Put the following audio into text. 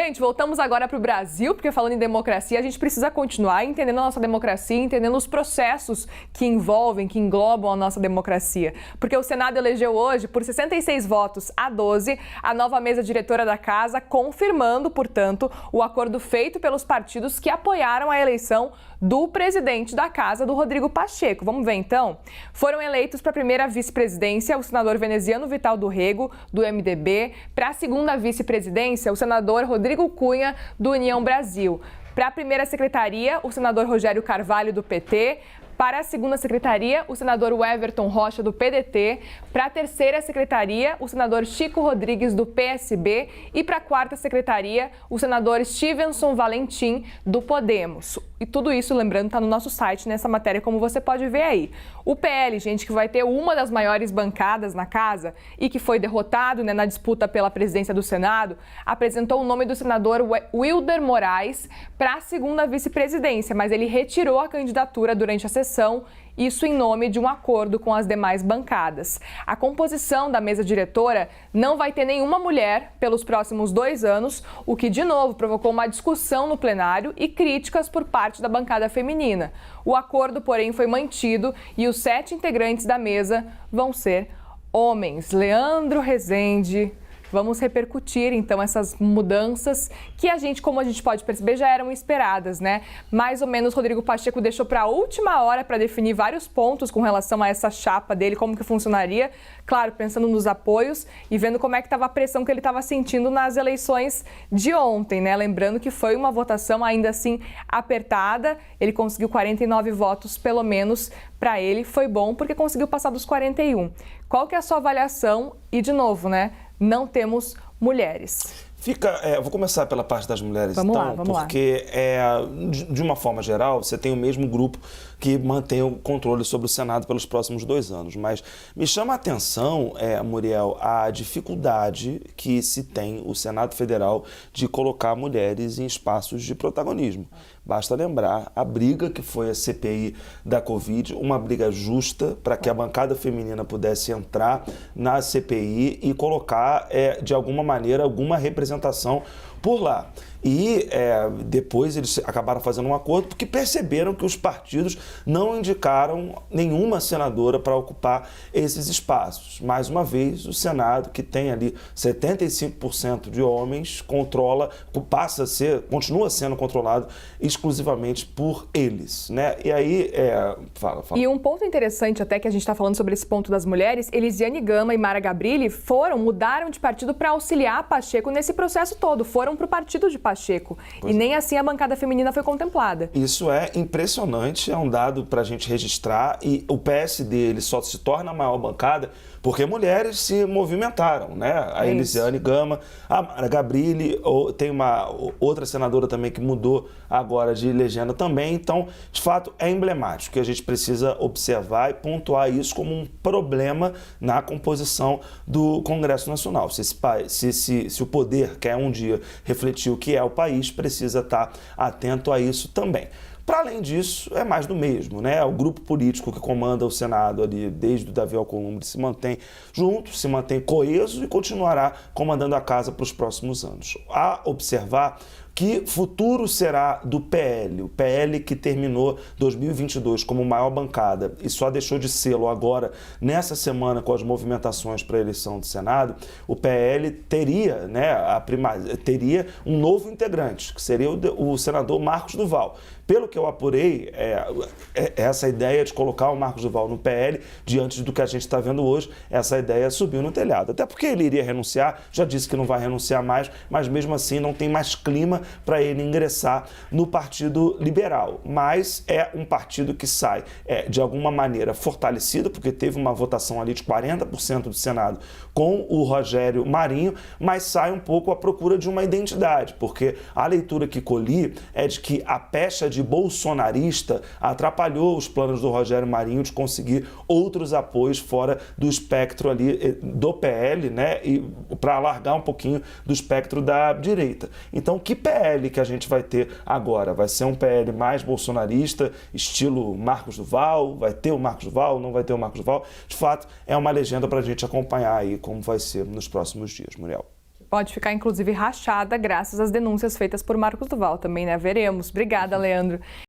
Gente, voltamos agora para o Brasil, porque falando em democracia, a gente precisa continuar entendendo a nossa democracia, entendendo os processos que envolvem, que englobam a nossa democracia. Porque o Senado elegeu hoje, por 66 votos a 12, a nova mesa diretora da Casa, confirmando, portanto, o acordo feito pelos partidos que apoiaram a eleição do presidente da Casa, do Rodrigo Pacheco. Vamos ver, então? Foram eleitos para a primeira vice-presidência o senador veneziano Vital do Rego, do MDB, para a segunda vice-presidência o senador Rodrigo Cunha, do União Brasil. Para a primeira secretaria, o senador Rogério Carvalho, do PT. Para a segunda secretaria, o senador Everton Rocha, do PDT. Para a terceira secretaria, o senador Chico Rodrigues, do PSB. E para a quarta secretaria, o senador Stevenson Valentim, do Podemos. E tudo isso, lembrando, está no nosso site, nessa matéria, como você pode ver aí. O PL, gente, que vai ter uma das maiores bancadas na Casa e que foi derrotado, né, na disputa pela presidência do Senado, apresentou o nome do senador Wilder Moraes para a segunda vice-presidência, mas ele retirou a candidatura durante a sessão, isso em nome de um acordo com as demais bancadas. A composição da mesa diretora não vai ter nenhuma mulher pelos próximos 2 anos, o que, de novo, provocou uma discussão no plenário e críticas por parte da bancada feminina. O acordo, porém, foi mantido e os 7 integrantes da mesa vão ser homens. Leandro Rezende. Vamos repercutir, então, essas mudanças que como a gente pode perceber, já eram esperadas, né? Mais ou menos, Rodrigo Pacheco deixou para a última hora para definir vários pontos com relação a essa chapa dele, como que funcionaria. Claro, pensando nos apoios e vendo como é que estava a pressão que ele estava sentindo nas eleições de ontem, né? Lembrando que foi uma votação ainda assim apertada. Ele conseguiu 49 votos, pelo menos, para ele. Foi bom porque conseguiu passar dos 41. Qual que é a sua avaliação? E, de novo, né? Não temos mulheres. Vou começar pela parte das mulheres, vamos então, lá. Porque de uma forma geral, você tem o mesmo grupo que mantém o controle sobre o Senado pelos próximos 2 anos. Mas me chama a atenção, Muriel, a dificuldade que se tem o Senado Federal de colocar mulheres em espaços de protagonismo. Basta lembrar a briga que foi a CPI da Covid, uma briga justa para que a bancada feminina pudesse entrar na CPI e colocar, de alguma maneira, alguma representação por lá. E depois eles acabaram fazendo um acordo porque perceberam que os partidos não indicaram nenhuma senadora para ocupar esses espaços. Mais uma vez, o Senado, que tem ali 75% de homens, continua sendo controlado exclusivamente por eles, né? E aí, fala. E um ponto interessante até que a gente está falando sobre esse ponto das mulheres, Elisiane Gama e Mara Gabrilli mudaram de partido para auxiliar Pacheco nesse processo todo, foram para o partido de Pacheco. E nem assim a bancada feminina foi contemplada. Isso é impressionante, é um dado para a gente registrar, e o PSD ele só se torna a maior bancada porque mulheres se movimentaram, né? A Elisiane Gama, a Mara Gabrilli, tem uma outra senadora também que mudou agora de legenda também. Então, de fato, é emblemático que a gente precisa observar e pontuar isso como um problema na composição do Congresso Nacional. Se o poder quer um dia refletir o que é o país, precisa estar atento a isso também. Para além disso, é mais do mesmo, né? O grupo político que comanda o Senado ali, desde o Davi Alcolumbre, se mantém junto, se mantém coeso e continuará comandando a casa para os próximos anos. A observar que futuro será do PL? O PL que terminou 2022 como maior bancada e só deixou de sê-lo agora, nessa semana, com as movimentações para a eleição do Senado, o PL teria, teria um novo integrante, que seria o senador Marcos Duval. Pelo que eu apurei, essa ideia de colocar o Marcos Duval no PL, diante do que a gente está vendo hoje, essa ideia subiu no telhado. Até porque ele iria renunciar, já disse que não vai renunciar mais, mas mesmo assim não tem mais clima para ele ingressar no Partido Liberal. Mas é um partido que sai, de alguma maneira, fortalecido, porque teve uma votação ali de 40% do Senado com o Rogério Marinho, mas sai um pouco à procura de uma identidade, porque a leitura que colhi é de que a pecha de bolsonarista atrapalhou os planos do Rogério Marinho de conseguir outros apoios fora do espectro ali do PL, né, e para alargar um pouquinho do espectro da direita. Então, que PL que a gente vai ter agora? Vai ser um PL mais bolsonarista, estilo Marcos Duval? Vai ter o Marcos Duval? Não vai ter o Marcos Duval? De fato, é uma legenda para a gente acompanhar aí como vai ser nos próximos dias, Muriel. pode ficar, inclusive, rachada graças às denúncias feitas por Marcos Duval também, né? Veremos. Obrigada, Leandro.